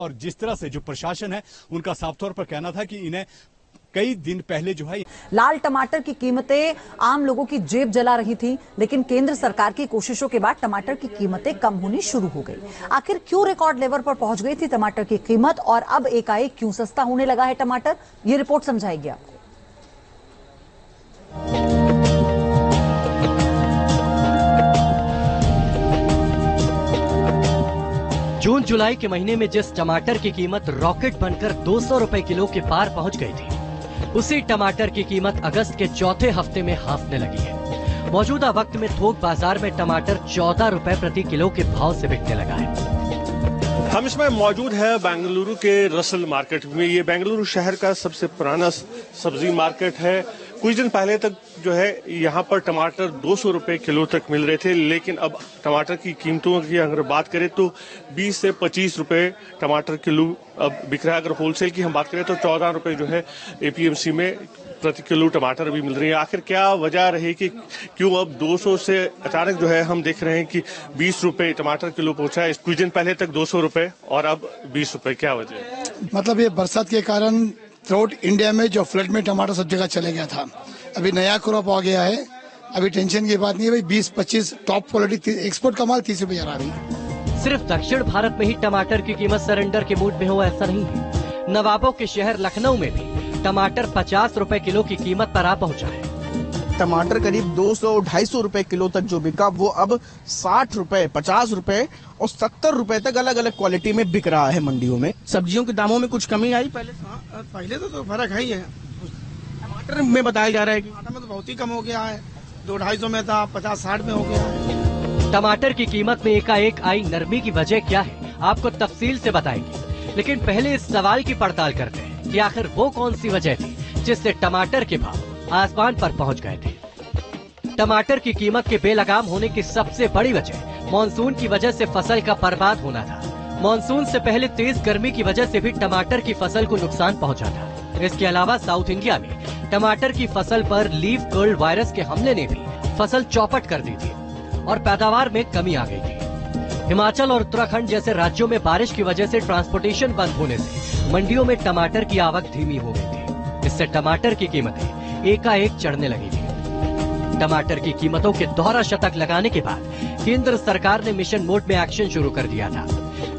और जिस तरह से जो प्रशासन है उनका साफ तौर पर कहना था कि इन्हें कई दिन पहले जो है लाल टमाटर की कीमतें आम लोगों की जेब जला रही थी, लेकिन केंद्र सरकार की कोशिशों के बाद टमाटर की कीमतें कम होनी शुरू हो गई। आखिर क्यों रिकॉर्ड लेवल पर पहुंच गई थी टमाटर की कीमत और अब एकाएक क्यों सस्ता होने लगा है टमाटर, ये रिपोर्ट समझाएगी आपको। जून जुलाई के महीने में जिस टमाटर की कीमत रॉकेट बनकर 200 रुपए किलो के पार पहुंच गई थी, उसी टमाटर की कीमत अगस्त के चौथे हफ्ते में हांफने लगी है। मौजूदा वक्त में थोक बाजार में टमाटर 14 रुपए प्रति किलो के भाव से बिकने लगा है। हम इसमें मौजूद है बेंगलुरु के रसल मार्केट में। ये बेंगलुरु शहर का सबसे पुराना सब्जी मार्केट है। कुछ दिन पहले तक जो है यहाँ पर टमाटर 200 रुपए किलो तक मिल रहे थे, लेकिन अब टमाटर की कीमतों की अगर बात करें तो 20 से 25 रुपए टमाटर किलो अब बिक रहा है। अगर होलसेल की हम बात करें तो 14 रुपए जो है एपीएमसी में प्रति किलो टमाटर अभी मिल रही है। आखिर क्या वजह रही कि क्यों अब 200 से अचानक जो है हम देख रहे हैं कि 20 रुपए टमाटर किलो पहुंचा है। कुछ दिन पहले तक 200 रुपए और अब 20 रुपए, क्या वजह है? मतलब ये बरसात के कारण थ्रूआउट इंडिया में जो फ्लड में टमाटर सब जगह चले गया था, अभी नया क्रॉप आ गया है। अभी टेंशन की बात नहीं है भाई, 20-25 टॉप क्वालिटी एक्सपोर्ट का माल 30 रुपए जा रहा है। सिर्फ दक्षिण भारत में ही टमाटर की कीमत सरेंडर के मूड में हो ऐसा नहीं है। नवाबों के शहर लखनऊ में भी टमाटर 50 रुपए किलो की कीमत पर आ पहुंचा है। टमाटर करीब 200-250 रुपए किलो तक जो बिका वो अब 60 रुपए, 50 रुपए और 70 रुपए तक अलग अलग क्वालिटी में बिक रहा है मंडियों में। सब्जियों के दामों में कुछ कमी आई पहले तो फर्क है ही है। टमाटर में बताया जा रहा है कि टमाटर में तो बहुत ही कम हो गया है, 200-250 में था, 50-60 में हो गया है। टमाटर की कीमत में एकाएक आई नरमी की वजह क्या है, आपको तफसील से बताएंगे, लेकिन पहले इस सवाल की पड़ताल करते हैं कि आखिर वो कौन सी वजह थी जिससे टमाटर के भाव आसमान पर पहुंच गए थे। टमाटर की कीमत के बेलगाम होने की सबसे बड़ी वजह मानसून की वजह से फसल का बर्बाद होना था। मानसून से पहले तेज गर्मी की वजह से भी टमाटर की फसल को नुकसान पहुंचा था। इसके अलावा साउथ इंडिया में टमाटर की फसल पर लीफ कर्ल वायरस के हमले ने भी फसल चौपट कर दी थी और पैदावार में कमी आ गई थी। हिमाचल और उत्तराखंड जैसे राज्यों में बारिश की वजह से ट्रांसपोर्टेशन बंद होने से मंडियों में टमाटर की आवक धीमी हो गई थी। इससे टमाटर की कीमतें एकाएक चढ़ने लगी थी। टमाटर की कीमतों के दोहरा शतक लगाने के बाद केंद्र सरकार ने मिशन मोड में एक्शन शुरू कर दिया था।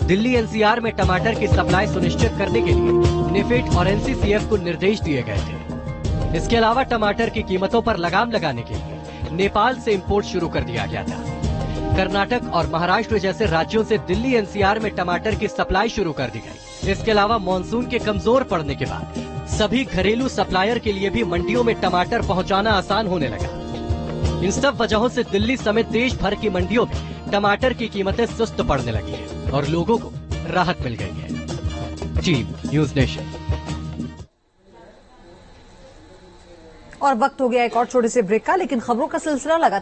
दिल्ली एनसीआर में टमाटर की सप्लाई सुनिश्चित करने के लिए नेफेड और एनसीसीएफ को निर्देश दिए गए थे। इसके अलावा टमाटर की कीमतों पर लगाम लगाने के लिए नेपाल से इंपोर्ट शुरू कर दिया गया था। कर्नाटक और महाराष्ट्र जैसे राज्यों से दिल्ली एनसीआर में टमाटर की सप्लाई शुरू कर दी गई। इसके अलावा मानसून के कमजोर पड़ने के बाद सभी घरेलू सप्लायर के लिए भी मंडियों में टमाटर पहुंचाना आसान होने लगा। इन सब वजहों से दिल्ली समेत देश भर की मंडियों में टमाटर की कीमतें सुस्त पड़ने लगी है और लोगों को राहत मिल गई है। Team news nation. और वक्त हो गया एक और छोटे से ब्रेक का, लेकिन खबरों का सिलसिला लगा